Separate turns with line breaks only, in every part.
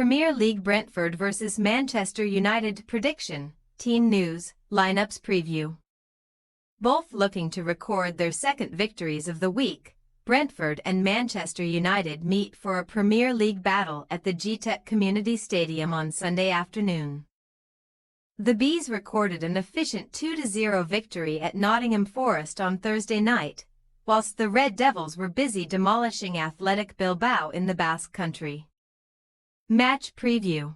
Premier League Brentford vs Manchester United prediction, team news, lineups preview. Both looking to record their second victories of the week, Brentford and Manchester United meet for a Premier League battle at the Athletic Community Stadium on Sunday afternoon. The Bees recorded an efficient 2-0 victory at Nottingham Forest on Thursday night, whilst the Red Devils were busy demolishing Athletic Bilbao in the Basque Country. Match preview.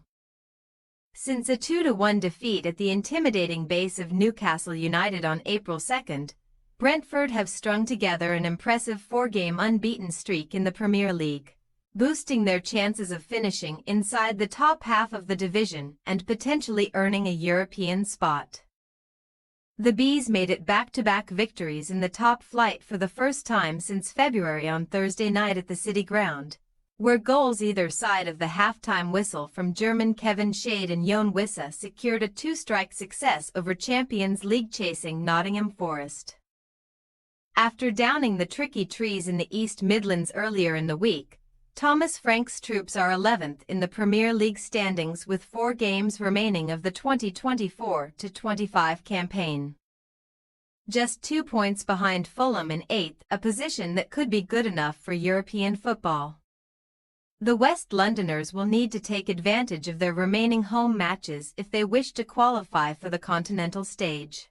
Since a 2-1 defeat at the intimidating base of Newcastle United on April 2, Brentford have strung together an impressive 4-game unbeaten streak in the Premier League, boosting their chances of finishing inside the top half of the division and potentially earning a European spot. The Bees made it back-to-back victories in the top flight for the first time since February on Thursday night at the City Ground, where goals either side of the halftime whistle from German Kevin Schade and Jon Wissa secured a two-strike success over Champions League-chasing Nottingham Forest. After downing the tricky trees in the East Midlands earlier in the week, Thomas Frank's troops are 11th in the Premier League standings with 4 games remaining of the 2024-25 campaign. Just 2 points behind Fulham in 8th, a position that could be good enough for European football. The West Londoners will need to take advantage of their remaining home matches if they wish to qualify for the continental stage.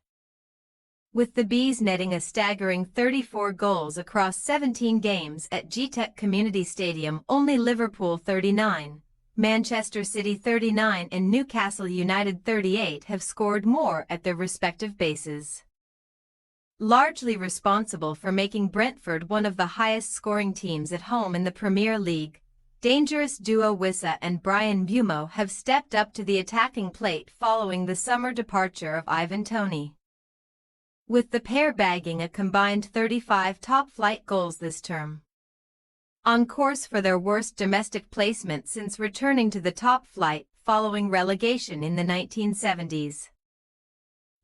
With the Bees netting a staggering 34 goals across 17 games at Athletic Community Stadium, only Liverpool 39, Manchester City 39 and Newcastle United 38 have scored more at their respective bases. Largely responsible for making Brentford one of the highest-scoring teams at home in the Premier League, dangerous duo Wissa and Brian Mbeumo have stepped up to the attacking plate following the summer departure of Ivan Toney, with the pair bagging a combined 35 top-flight goals this term. On course for their worst domestic placement since returning to the top flight following relegation in the 1970s.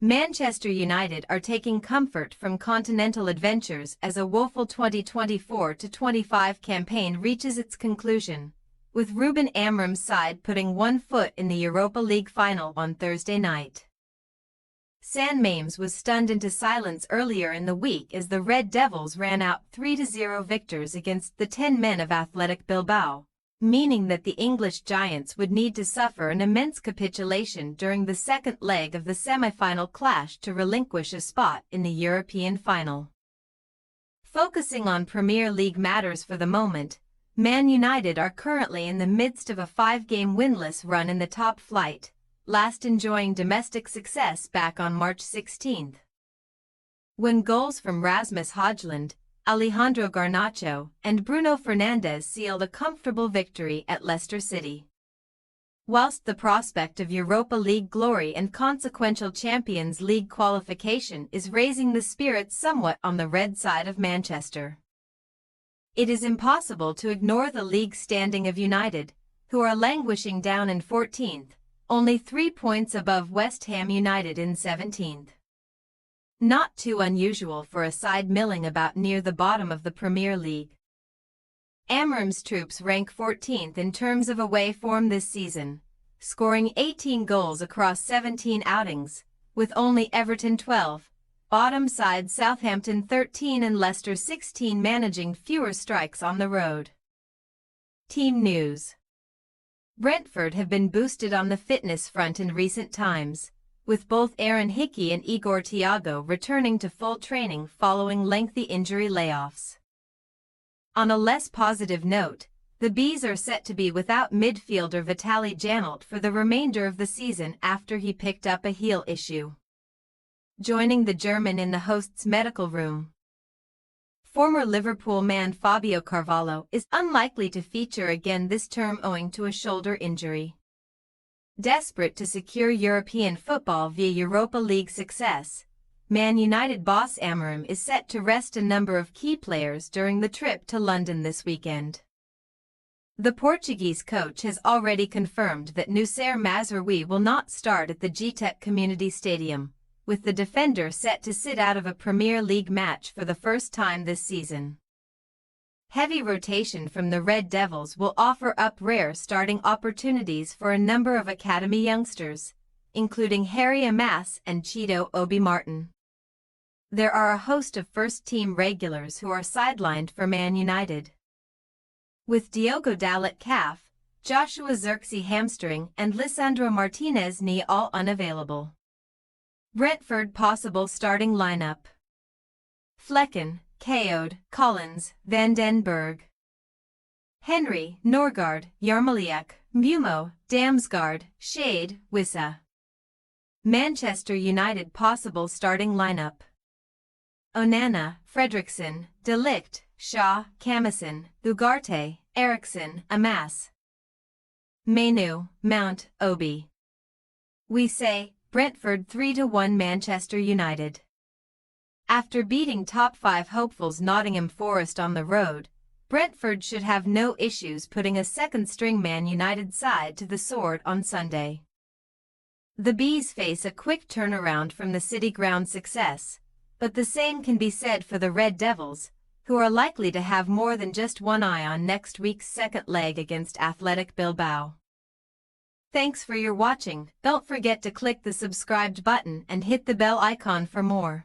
Manchester United are taking comfort from continental adventures as a woeful 2024-25 campaign reaches its conclusion, with Ruben Amorim's side putting one foot in the Europa League final on Thursday night. San Mames was stunned into silence earlier in the week as the Red Devils ran out 3-0 victors against the 10 men of Athletic Bilbao, meaning that the English Giants would need to suffer an immense capitulation during the second leg of the semi-final clash to relinquish a spot in the European final. Focusing on Premier League matters for the moment, Man United are currently in the midst of a 5-game winless run in the top flight, last enjoying domestic success back on March 16. When goals from Rasmus Højlund, Alejandro Garnacho, and Bruno Fernandes sealed a comfortable victory at Leicester City. Whilst the prospect of Europa League glory and consequential Champions League qualification is raising the spirits somewhat on the red side of Manchester, it is impossible to ignore the league standing of United, who are languishing down in 14th, only 3 points above West Ham United in 17th. Not too unusual for a side milling about near the bottom of the Premier League. Amorim's troops rank 14th in terms of away form this season, scoring 18 goals across 17 outings, with only Everton 12, bottom side Southampton 13 and Leicester 16 managing fewer strikes on the road. Team news. Brentford have been boosted on the fitness front in recent times, with both Aaron Hickey and Igor Thiago returning to full training following lengthy injury layoffs. On a less positive note, the Bees are set to be without midfielder Vitaly Janelt for the remainder of the season after he picked up a heel issue, joining the German in the host's medical room. Former Liverpool man Fabio Carvalho is unlikely to feature again this term owing to a shoulder injury. Desperate to secure European football via Europa League success, Man United boss Amorim is set to rest a number of key players during the trip to London this weekend. The Portuguese coach has already confirmed that Noussair Mazraoui will not start at the Athletic Community Stadium, with the defender set to sit out of a Premier League match for the first time this season. Heavy rotation from the Red Devils will offer up rare starting opportunities for a number of academy youngsters, including Harry Amas and Chido Obi Martin. There are a host of first-team regulars who are sidelined for Man United, with Diogo Dalot calf, Joshua Zirkzee hamstring and Lisandro Martinez knee all unavailable. Brentford possible starting lineup: Flecken, Kayode, Collins, Van den Berg, Henry, Norgard, Yarmoliak, Mbumo, Damsgaard, Shade, Wissa. Manchester United possible starting lineup: Onana, Fredriksson, De Ligt, Shaw, Camison, Ugarte, Eriksson, Amas. Menu, Mount, Obi. We say, Brentford 3-1 Manchester United. After beating top 5 hopefuls Nottingham Forest on the road, Brentford should have no issues putting a second-string Man United side to the sword on Sunday. The Bees face a quick turnaround from the City Ground success, but the same can be said for the Red Devils, who are likely to have more than just one eye on next week's second leg against Athletic Bilbao. Thanks for your watching. Don't forget to click the subscribed button and hit the bell icon for more.